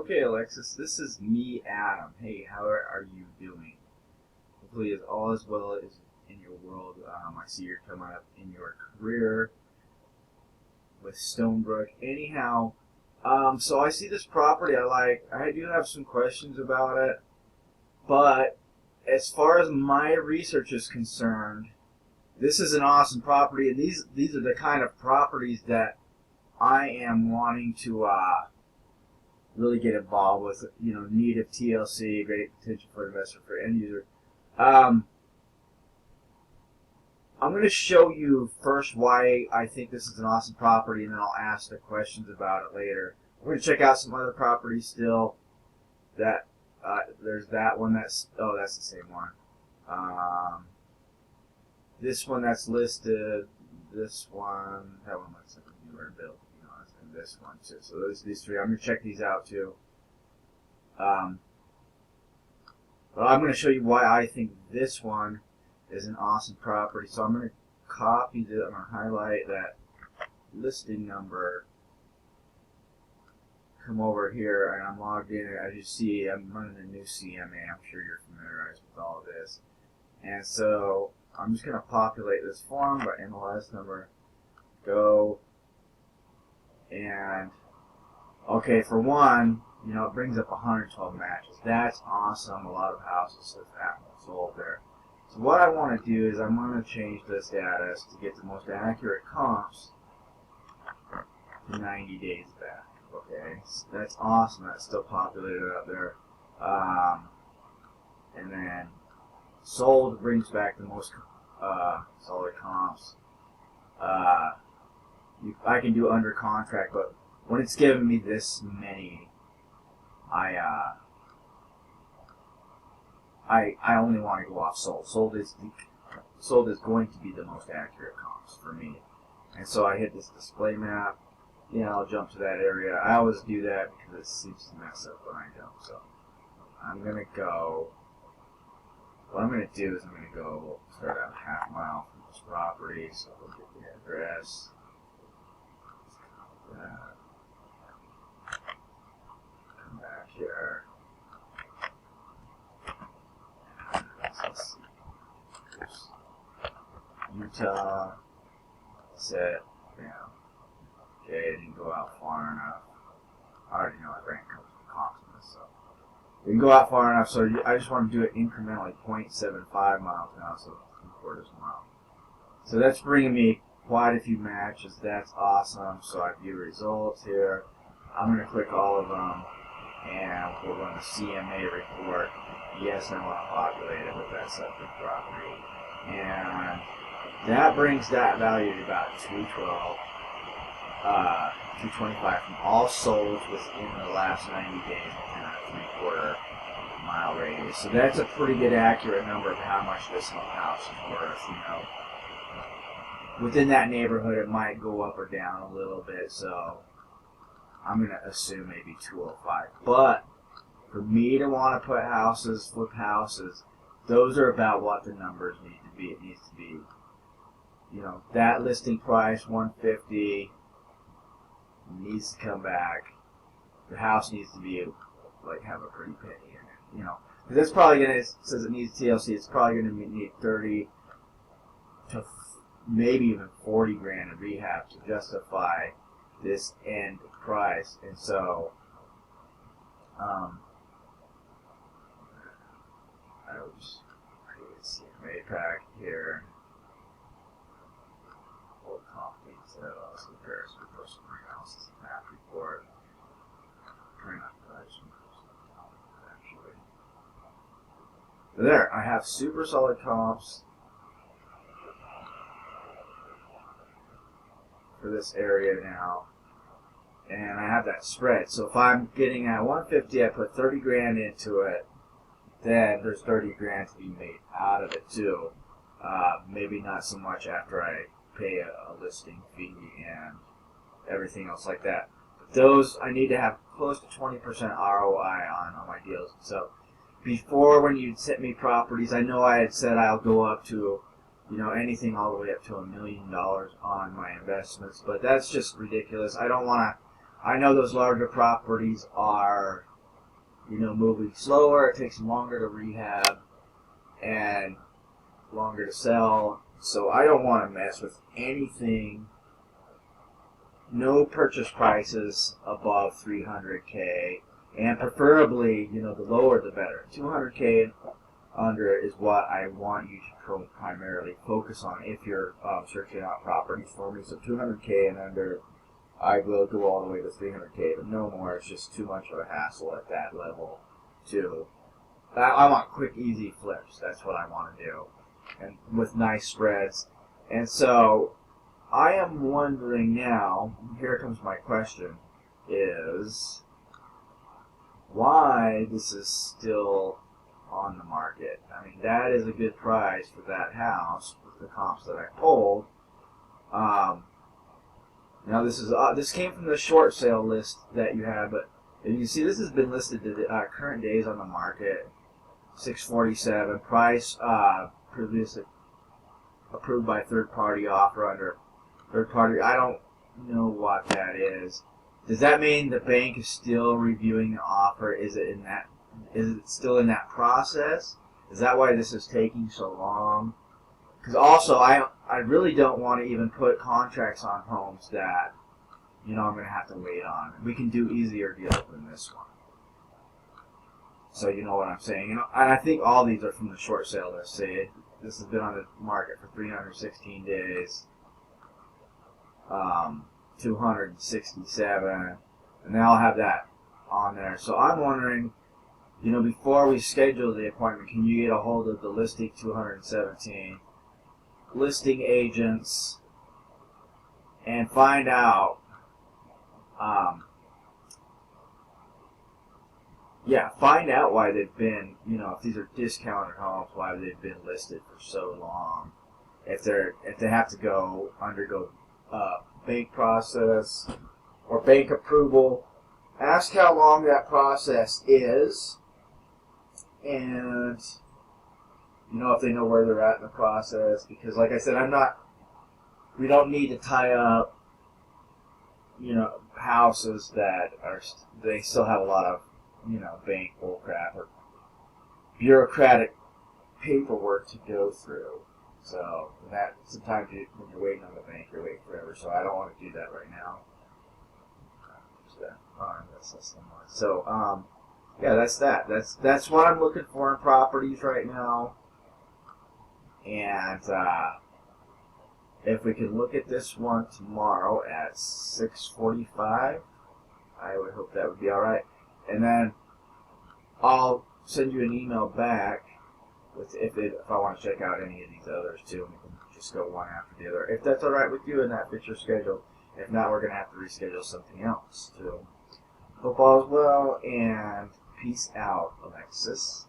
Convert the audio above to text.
Okay, Alexis, this is me, Adam. Hey, how are you doing? Hopefully, all is well as in your world. I see you're coming up in your career with Stonebrook. Anyhow, so I see this property I like. I do have some questions about it, but as far as my research is concerned, this is an awesome property, and these are the kind of properties that I am wanting to really get involved with. Need of TLC, great potential for investor, for end user. I'm going to show you first why I think this is an awesome property, and then I'll ask the questions about it later. We're going to check out some other properties still. There's that one that's the same one. This one that's listed. This one, that one looks like a newer build. And this one too. So these three, I'm going to check these out too. But I'm going to show you why I think this one is an awesome property. So I'm going to copy this. I'm going to highlight that listing number. Come over here, and I'm logged in. As you see, I'm running a new CMA. I'm sure you're familiarized with all of this. And so I'm just going to populate this form by MLS number. Go. And okay, for one, it brings up 112 matches. That's awesome. A lot of houses have sold there. So what I want to do is I'm going to change the status to get the most accurate comps to 90 days back. Okay, so that's awesome. That's still populated up there. And then sold brings back the most solid comps. I can do under contract, but when it's giving me this many, I only want to go off sold. Sold is going to be the most accurate comps for me. And so I hit this display map. I'll jump to that area. I always do that because it seems to mess up when I don't. So I'm gonna go. What I'm gonna do is I'm gonna go start out half mile from this property. So we'll get the address. Come back here. Let's see. Utah. Set. Okay, it didn't go out far enough. I already know I ran a couple of comps on this, so we can go out far enough. So I just want to do it incrementally, 0.75 miles now, so 3/4 mile. So that's bringing me quite a few matches. That's awesome. So I view results here. I'm going to click all of them, and we'll run the CMA report. Yes, I want to populate it with that subject property, and that brings that value to about 212. 225 from all sold within the last 90 days within a 3/4 mile radius. So that's a pretty good accurate number of how much this house is worth. Within that neighborhood, it might go up or down a little bit. So I'm going to assume maybe 205. But for me to want to put houses, flip houses, those are about what the numbers need to be. It needs to be, that listing price 150. Needs to come back. The house needs to be have a pretty penny in it, because that's probably gonna. It says it needs TLC. It's probably gonna need 30 to maybe even 40 grand in rehab to justify this end price. And so, I would see a pack here. Also comparison with personal analysis and map report. Actually. So there, I have super solid comps for this area now, and I have that spread. So if I'm getting at 150, I put 30 grand into it, then there's 30 grand to be made out of it too. Maybe not so much after I pay a listing fee and everything else like that. But those, I need to have close to 20% ROI on my deals. So before, when you'd sent me properties, I know I had said I'll go up to, anything all the way up to $1 million on my investments, but that's just ridiculous. I don't want to. I know those larger properties are moving slower. It takes longer to rehab and longer to sell. So I don't want to mess with anything. No purchase prices above 300K, and preferably, the lower the better. 200K and under is what I want you to primarily focus on if you're searching out properties for me. So 200K and under, I will go all the way to 300K, but no more. It's just too much of a hassle at that level. I want quick, easy flips. That's what I want to do, and with nice spreads. And so I am wondering now, here comes my question, is why this is still on the market. I mean, that is a good price for that house with the comps that I pulled. Now this came from the short sale list that you have, but you can see this has been listed to the current days on the market, 647 price, previously approved by third party offer under third party. I don't know what that is. Does that mean the bank is still reviewing the offer? Is it still in that process? Is that why this is taking so long? Because also, I really don't want to even put contracts on homes that, I'm going to have to wait on. We can do easier deals than this one. So you know what I'm saying. And I think all these are from the short sale list. Say this has been on the market for 316 days, 267, and they all have that on there. So I'm wondering, before we schedule the appointment, can you get a hold of the listing 217 listing agents and find out, find out why they've been, if these are discounted homes, why they've been listed for so long. If they have to undergo bank process or bank approval, ask how long that process is, and if they know where they're at in the process. Because like I said, we don't need to tie up houses that they still have a lot of bank bullcrap or bureaucratic paperwork to go through. So that sometimes when you're waiting on the bank, you're waiting forever. So I don't want to do that right now. So that's that. That's what I'm looking for in properties right now. And if we can look at this one tomorrow at 6:45, I would hope that would be all right. And then I'll send you an email back if I want to check out any of these others too. And we can just go one after the other, if that's all right with you and that fits your schedule. If not, we're going to have to reschedule something else too. Hope all is well, and peace out, Alexis.